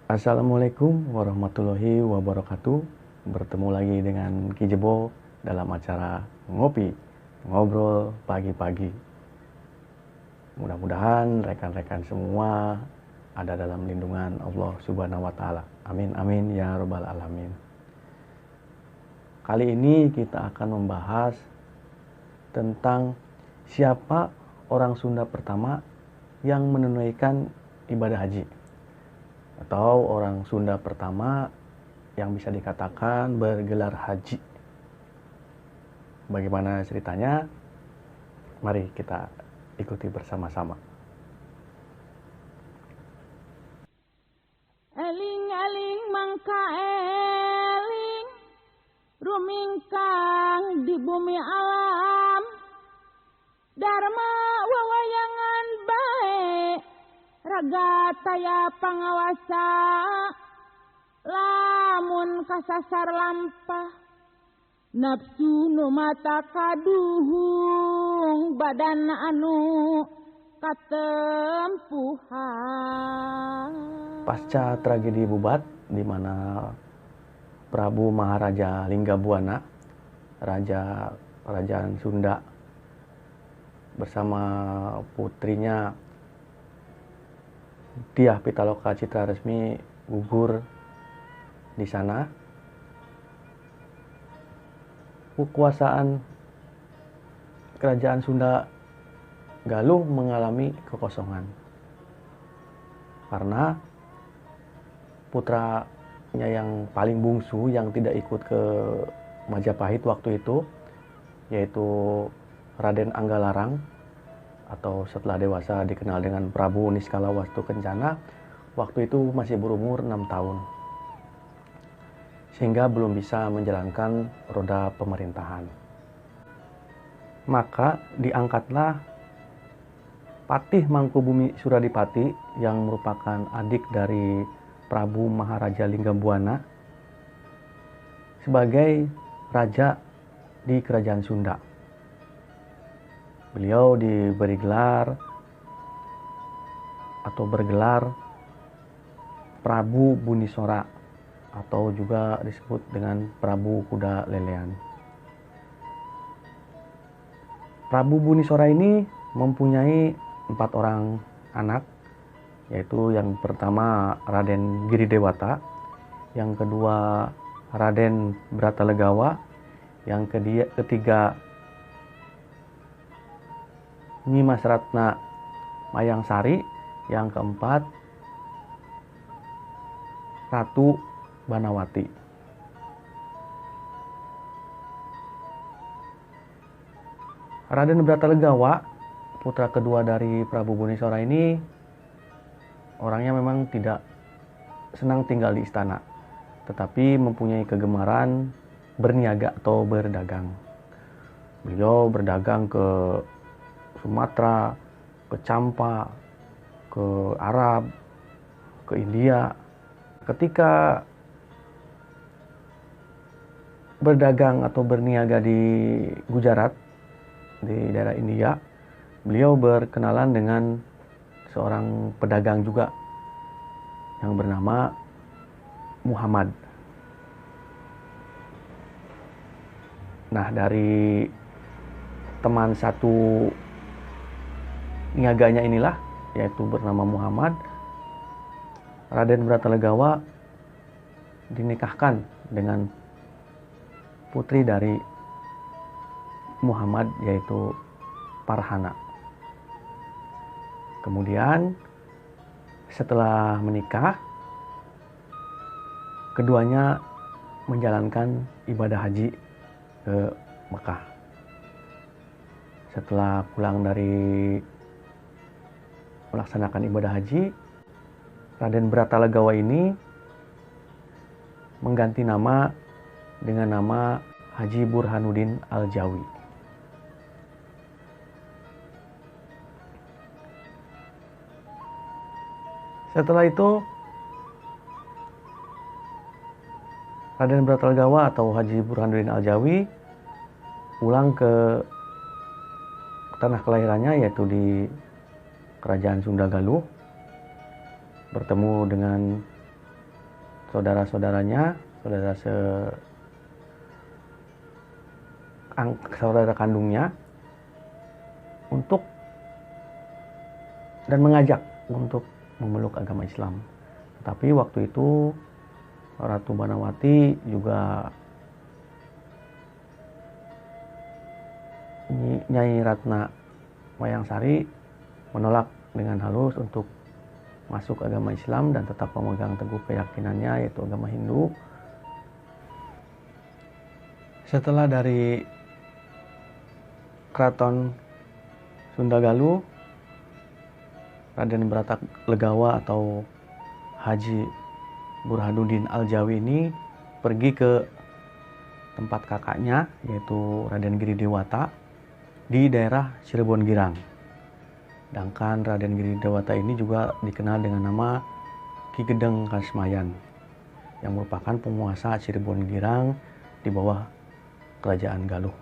Assalamualaikum warahmatullahi wabarakatuh. Bertemu lagi dengan Ki Jebo dalam acara Ngopi, Ngobrol Pagi-Pagi. Mudah-mudahan rekan-rekan semua ada dalam lindungan Allah Subhanahu wa Ta'ala. Amin, amin ya Rabbal 'Alamin. Kali ini kita akan membahas tentang siapa orang Sunda pertama yang menunaikan ibadah haji, atau orang Sunda pertama yang bisa dikatakan bergelar haji. Bagaimana ceritanya? Mari kita ikuti bersama-sama. Eling-eling mangka eling rumingkang di bumi alam, Dharma wawayangan bae raga taya pangawasa, lamun kasasar lampah nafsu nu mata kaduhung badan anu katempuhan. Pasca tragedi Bubat, di mana Prabu Maharaja Linggabuana, Raja Kerajaan Sunda, bersama putrinya Dyah Pitaloka Citraresmi gugur di sana, kekuasaan Kerajaan Sunda Galuh mengalami kekosongan karena putranya yang paling bungsu yang tidak ikut ke Majapahit waktu itu, yaitu Raden Anggalarang, atau setelah dewasa dikenal dengan Prabu Niskala Wastu Kencana, waktu itu masih berumur 6 tahun, sehingga belum bisa menjalankan roda pemerintahan. Maka diangkatlah Patih Mangkubumi Suradipati yang merupakan adik dari Prabu Maharaja Linggabuana sebagai raja di Kerajaan Sunda. Beliau diberi gelar atau bergelar Prabu Bunisora, atau juga disebut dengan Prabu Kuda Lelean. Prabu Bunisora ini mempunyai 4 orang anak, yaitu yang pertama Raden Giridewata, yang kedua Raden Bratalegawa, yang ketiga Nyimas Ratna Mayangsari, yang keempat Ratu Banawati. Raden Bratalegawa, putra kedua dari Prabu Bunisora ini, orangnya memang tidak senang tinggal di istana, tetapi mempunyai kegemaran berniaga atau berdagang. Beliau berdagang ke Sumatera, ke Campa, ke Arab, ke India. Ketika berdagang atau berniaga di Gujarat, di daerah India, beliau berkenalan dengan seorang pedagang juga yang bernama Muhammad. Nah, dari teman satu niaganya inilah, yaitu bernama Muhammad, Raden Bratalegawa dinikahkan dengan putri dari Muhammad, yaitu Parhana. Kemudian setelah menikah, keduanya menjalankan ibadah haji ke Mekah. Setelah pulang dari melaksanakan ibadah haji, Raden Bratalegawa ini mengganti nama dengan nama Haji Burhanuddin Al-Jawi. Setelah itu, Raden Bratalegawa atau Haji Burhanuddin Al-Jawi pulang ke tanah kelahirannya, yaitu di Kerajaan Sunda Galuh, bertemu dengan saudara-saudaranya, saudara kandungnya untuk dan mengajak untuk memeluk agama Islam. Tetapi waktu itu Ratu Banawati juga Nyai Ratna Mayangsari menolak dengan halus untuk masuk agama Islam dan tetap memegang teguh keyakinannya, yaitu agama Hindu. Setelah dari Keraton Sunda Galuh, Raden Bratalegawa atau Haji Burhanuddin Aljawi ini pergi ke tempat kakaknya, yaitu Raden Giri Dewata di daerah Cirebon Girang. Sedangkan Raden Giri Dewata ini juga dikenal dengan nama Ki Gedeng Kasmayan, yang merupakan penguasa Cirebon Girang di bawah Kerajaan Galuh.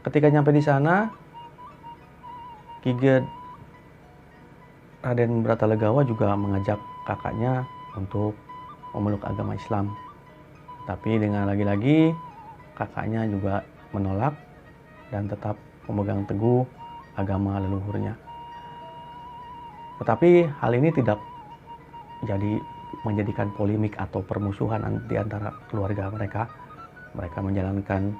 Ketika nyampe di sana, Raden Bratalegawa juga mengajak kakaknya untuk memeluk agama Islam. Tapi dengan lagi-lagi kakaknya juga menolak dan tetap memegang teguh agama leluhurnya. Tetapi hal ini tidak menjadikan polemik atau permusuhan di antara keluarga mereka. Mereka menjalankan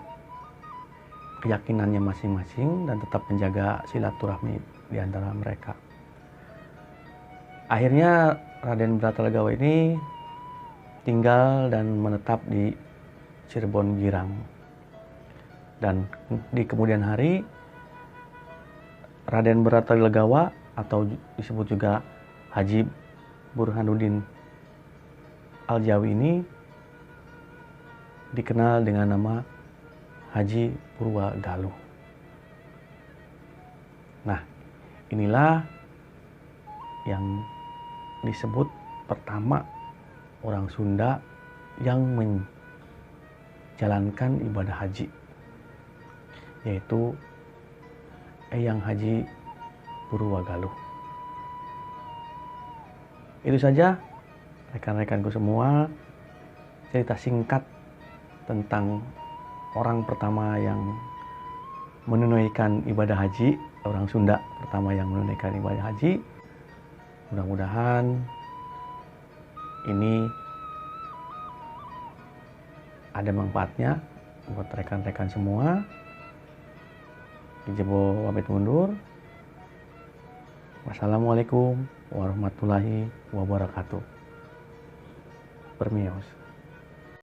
keyakinannya masing-masing dan tetap menjaga silaturahmi di antara mereka. Akhirnya Raden Bratalegawa ini tinggal dan menetap di Cirebon Girang. Dan di kemudian hari, Raden Bratalegawa atau disebut juga Haji Burhanuddin Aljawi ini dikenal dengan nama Haji Purwagaluh. Nah, inilah yang disebut pertama orang Sunda yang menjalankan ibadah haji, yaitu Eyang Haji Purwagaluh. Itu saja rekan-rekanku semua, cerita singkat tentang orang pertama yang menunaikan ibadah haji, orang Sunda pertama yang menunaikan ibadah haji. Mudah-mudahan ini ada manfaatnya buat rekan-rekan semua. Ijebo pamit mundur. Wassalamualaikum warahmatullahi wabarakatuh. Permios.